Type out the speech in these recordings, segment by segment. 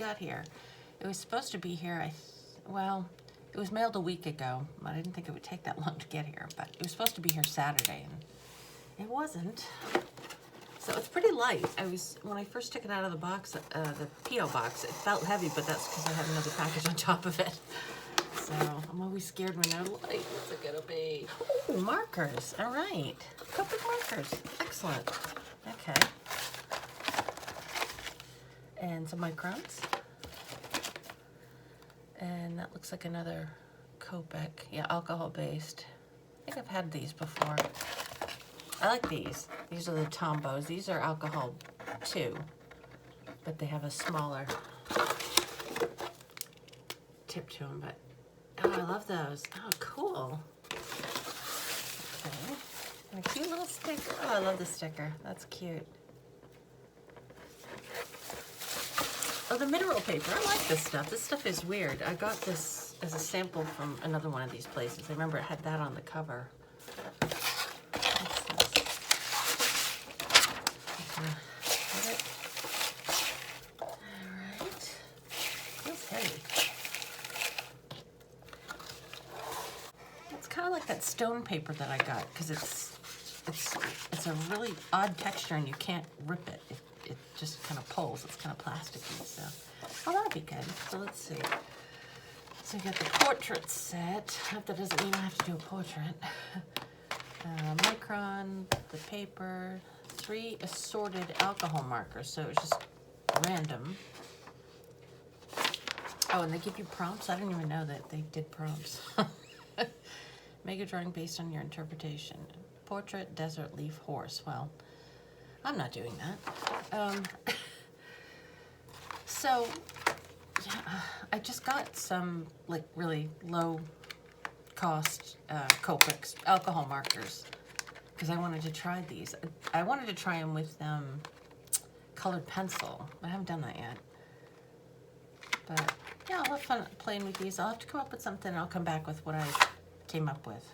got here. It was supposed to be here, well, it was mailed a week ago. I didn't think it would take that long to get here, but it was supposed to be here Saturday, and it wasn't. So it's pretty light. When I first took it out of the box, the P.O. box, it felt heavy, but that's because I had another package on top of it. So I'm always scared when they're light. What's it gonna be? Ooh, markers. All right. Copic markers. Excellent. Okay. And some microns. And that looks like another Copic. Yeah, alcohol-based. I think I've had these before. I like these. These are the Tombos. These are alcohol too, but they have a smaller tip to them. But oh, I love those. Oh, cool. Okay. And a cute little sticker. Oh, I love the sticker. That's cute. Oh, the mineral paper. I like this stuff. This stuff is weird. I got this as a sample from another one of these places. I remember it had that on the cover. That stone paper that I got, because it's a really odd texture and you can't rip it. It just kind of pulls. It's kind of plasticky. So, oh, that'll be good. So let's see. So you got the portrait set. Hope that doesn't mean I have to do a portrait. Micron, the paper, 3 assorted alcohol markers. So it's just random. Oh, and they give you prompts. I didn't even know that they did prompts. Make a drawing based on your interpretation. Portrait, desert, leaf, horse. Well, I'm not doing that. So, yeah, I just got some, like, really low-cost Copics alcohol markers because I wanted to try these. I wanted to try them with colored pencil. I haven't done that yet. But, yeah, I'll have fun playing with these. I'll have to come up with something and I'll come back with what I came up with.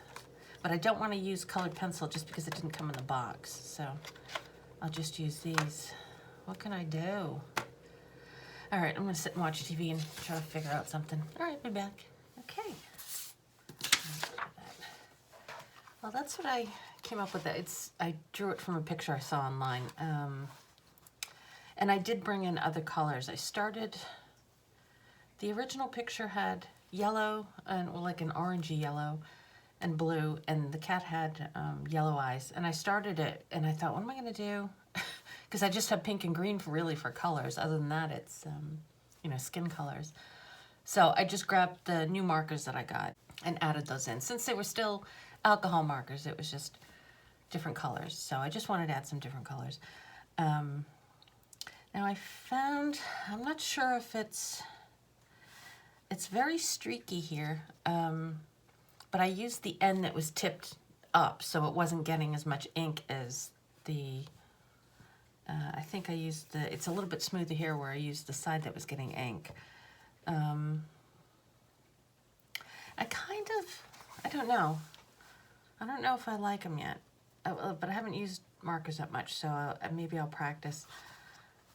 But I don't want to use colored pencil just because it didn't come in the box. So I'll just use these. What can I do? All right, I'm going to sit and watch TV and try to figure out something. All right, be back. Okay. Well, that's what I came up with. I drew it from a picture I saw online. And I did bring in other colors. The original picture had yellow and like an orangey yellow and blue, and the cat had yellow eyes. And I started it and I thought, what am I gonna do? Because I just have pink and green for colors. Other than that, it's skin colors. So I just grabbed the new markers that I got and added those in. Since they were still alcohol markers, it was just different colors. So I just wanted to add some different colors. Now I found, I'm not sure if it's very streaky here, but I used the end that was tipped up, so it wasn't getting as much ink as I think I used it's a little bit smoother here where I used the side that was getting ink. I don't know. I don't know if I like them yet, but I haven't used markers that much, so maybe I'll practice.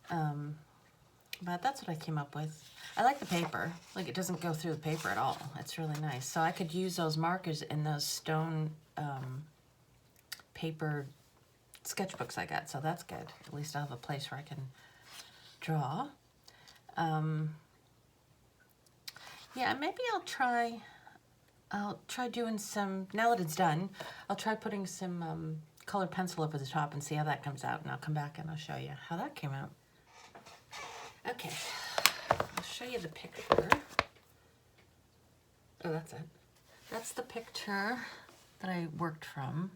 But that's what I came up with. I like the paper. Like, it doesn't go through the paper at all. It's really nice. So I could use those markers in those stone paper sketchbooks I got. So that's good. At least I'll have a place where I can draw. Yeah, maybe I'll try doing some, now that it's done, I'll try putting some colored pencil over the top and see how that comes out. And I'll come back and I'll show you how that came out. Okay, I'll show you the picture. Oh, that's it. That's the picture that I worked from.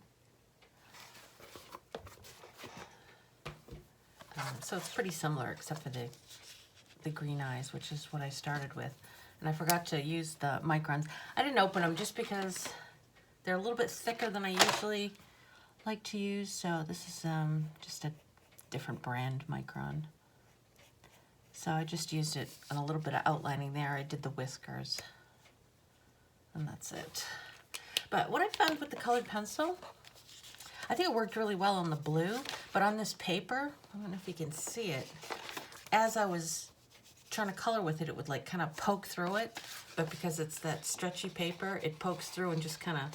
So it's pretty similar except for the green eyes, which is what I started with. And I forgot to use the microns. I didn't open them just because they're a little bit thicker than I usually like to use. So this is just a different brand micron. So I just used it and a little bit of outlining there. I did the whiskers, and that's it. But what I found with the colored pencil, I think it worked really well on the blue, but on this paper, I don't know if you can see it, as I was trying to color with it, it would like kind of poke through it, but because it's that stretchy paper, it pokes through and just kind of,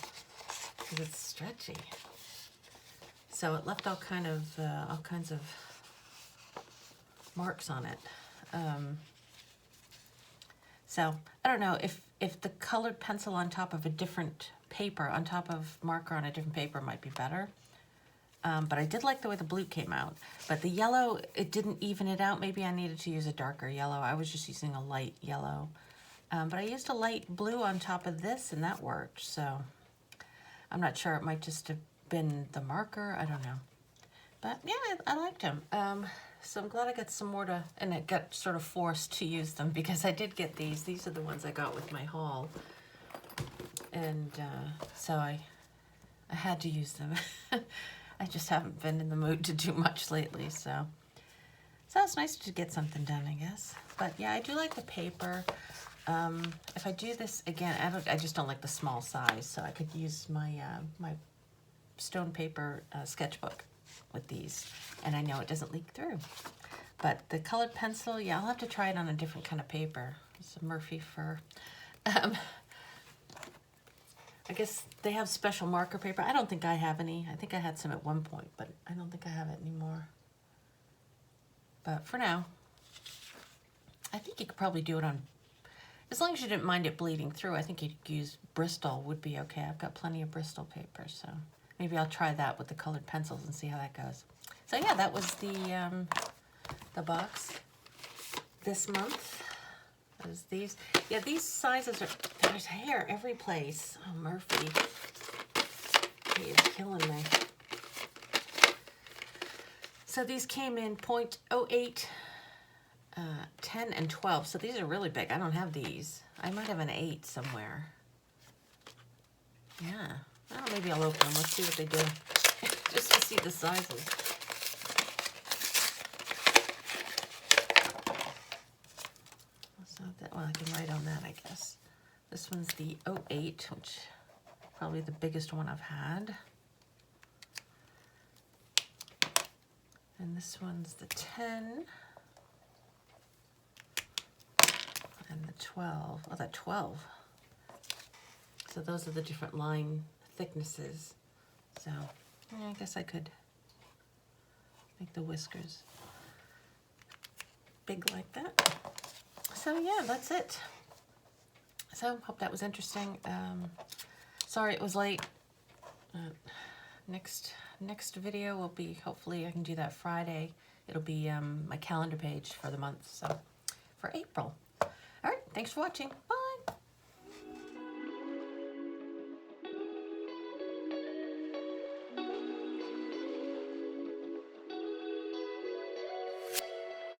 because it's stretchy. So it left all kinds of marks on it. So I don't know if the colored pencil on top of a different paper, on top of marker on a different paper might be better. But I did like the way the blue came out. But the yellow, it didn't even it out. Maybe I needed to use a darker yellow. I was just using a light yellow. But I used a light blue on top of this, and that worked. So I'm not sure. It might just have been the marker. I don't know. But yeah, I liked them. So I'm glad I got some more to, and I got sort of forced to use them because I did get these. These are the ones I got with my haul. And so I had to use them. I just haven't been in the mood to do much lately, so it's nice to get something done, I guess. But yeah, I do like the paper. If I do this again, I just don't like the small size, so I could use my my stone paper sketchbook with these, and I know it doesn't leak through. But the colored pencil, yeah, I'll have to try it on a different kind of paper. It's a Murphy fur. I guess they have special marker paper. I don't think I have any. I think I had some at one point, but I don't think I have it anymore. But for now, I think you could probably do it on, as long as you didn't mind it bleeding through, I think you could use Bristol would be okay. I've got plenty of Bristol paper, so maybe I'll try that with the colored pencils and see how that goes. So yeah, that was the box this month. These, yeah, these sizes are, there's hair every place. Oh, Murphy, he is killing me. So these came in 0.08, 10, and 12. So these are really big. I don't have these. I might have an 8 somewhere. Yeah, well, maybe I'll open them. Let's see what they do, just to see the sizes. Well, I can write on that, I guess. This one's the 08, which probably the biggest one I've had. And this one's the 10. And the 12. Oh, that 12. So those are the different line thicknesses. So yeah, I guess I could make the whiskers big like that. So yeah, that's it. So hope that was interesting. Sorry it was late. Next video will be, hopefully I can do that Friday. It'll be my calendar page for the month, so for April. All right, thanks for watching. Bye.